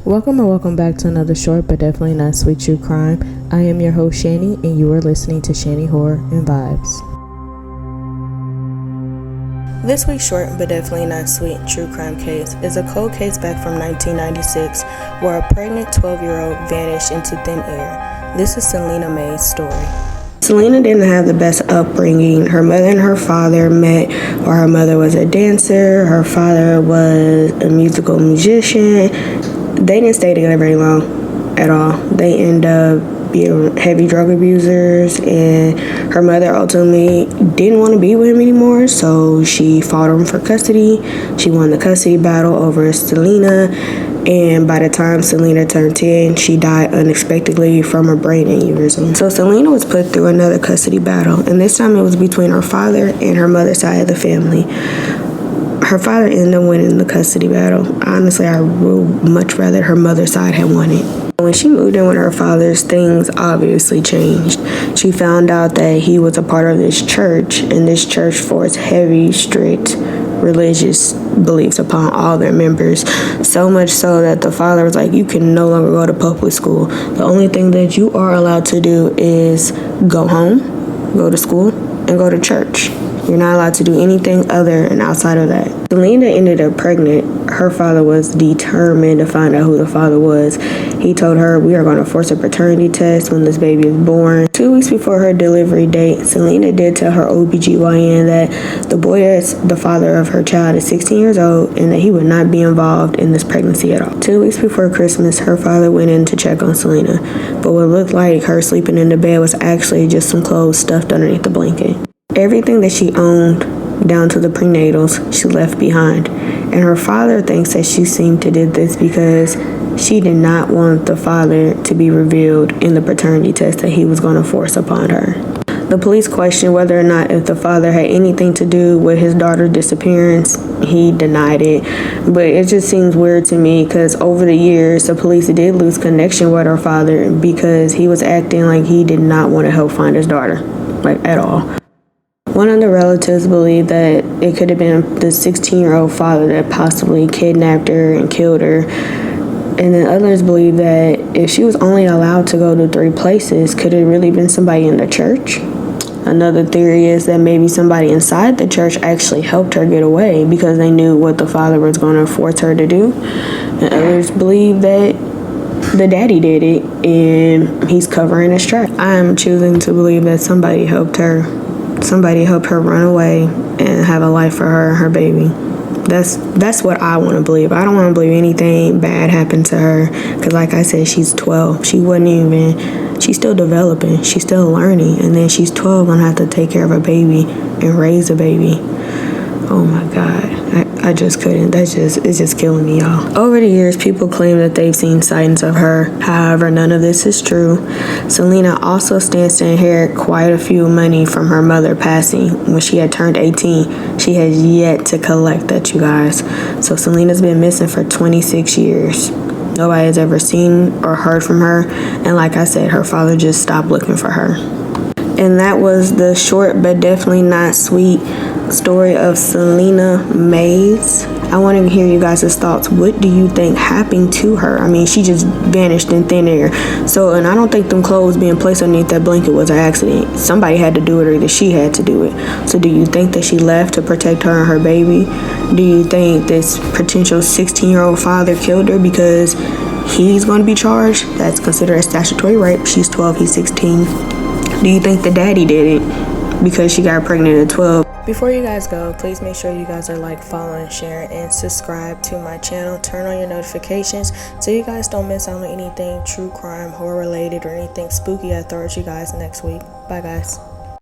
Welcome and welcome back to another short but definitely not sweet true crime. I am your host Shanni and you are listening to Shanni Horror and Vibes. This week's short but definitely not sweet true crime case is a cold case back from 1996 where a pregnant 12-year-old vanished into thin air. This is Celina Mays' story. Celina didn't have the best upbringing. Her mother and her father met while her mother was a dancer. Her father was a musical musician. They didn't stay together very long at all. They ended up being heavy drug abusers, and her mother ultimately didn't want to be with him anymore, so she fought him for custody. She won the custody battle over Celina, and by the time Celina turned 10, she died unexpectedly from a brain aneurysm. So Celina was put through another custody battle, and this time it was between her father and her mother's side of the family. Her father ended up winning the custody battle. Honestly, I would much rather her mother's side had won it. When she moved in with her father's, things obviously changed. She found out that he was a part of this church, and this church forced heavy, strict religious beliefs upon all their members. So much so that the father was like, you can no longer go to public school. The only thing that you are allowed to do is go home, go to school, and go to church. You're not allowed to do anything other and outside of that. Celina ended up pregnant. Her father was determined to find out who the father was. He told her, we are going to force a paternity test when this baby is born. 2 weeks before her delivery date, Celina did tell her OBGYN that the boy is the father of her child is 16 years old and that he would not be involved in this pregnancy at all. 2 weeks before Christmas, her father went in to check on Celina, but what looked like her sleeping in the bed was actually just some clothes stuffed underneath the blanket. Everything that she owned, down to the prenatals, she left behind. And her father thinks that she seemed to did this because she did not want the father to be revealed in the paternity test that he was going to force upon her. The police questioned whether or not if the father had anything to do with his daughter's disappearance. He denied it. But it just seems weird to me because over the years, the police did lose connection with her father because he was acting like he did not want to help find his daughter, like at all. One of the relatives believed that it could have been the 16-year-old father that possibly kidnapped her and killed her. And then others believe that if she was only allowed to go to 3 places, could it really been somebody in the church? Another theory is that maybe somebody inside the church actually helped her get away because they knew what the father was going to force her to do. And others believe that the daddy did it and he's covering his tracks. I'm choosing to believe that somebody helped her. Somebody helped her run away and have a life for her and her baby. That's what I want to believe. I don't want to believe anything bad happened to her because like I said, she's 12. She's still developing. She's still learning. And then she's 12 and have to take care of a baby and raise a baby. Oh my God. I just couldn't. It's just killing me, y'all. Over the years, people claim that they've seen sightings of her. However, none of this is true. Celina also stands to inherit quite a few money from her mother passing when she had turned 18. She has yet to collect that, you guys. So Celina's been missing for 26 years. Nobody has ever seen or heard from her. And like I said, her father just stopped looking for her. And that was the short but definitely not sweet story of Celina Mays. I want to hear you guys' thoughts. What do you think happened to her? I mean, she just vanished in thin air. And I don't think them clothes being placed underneath that blanket was an accident. Somebody had to do it, or either she had to do it. So do you think that she left to protect her and her baby? Do you think this potential 16-year-old father killed her because he's going to be charged? That's considered a statutory rape. She's 12, he's 16. Do you think the daddy did it because she got pregnant at 12? Before you guys go, please make sure you guys are following, sharing, and subscribe to my channel. Turn on your notifications so you guys don't miss out on anything true crime, horror related, or anything spooky I throw at you guys next week. Bye guys.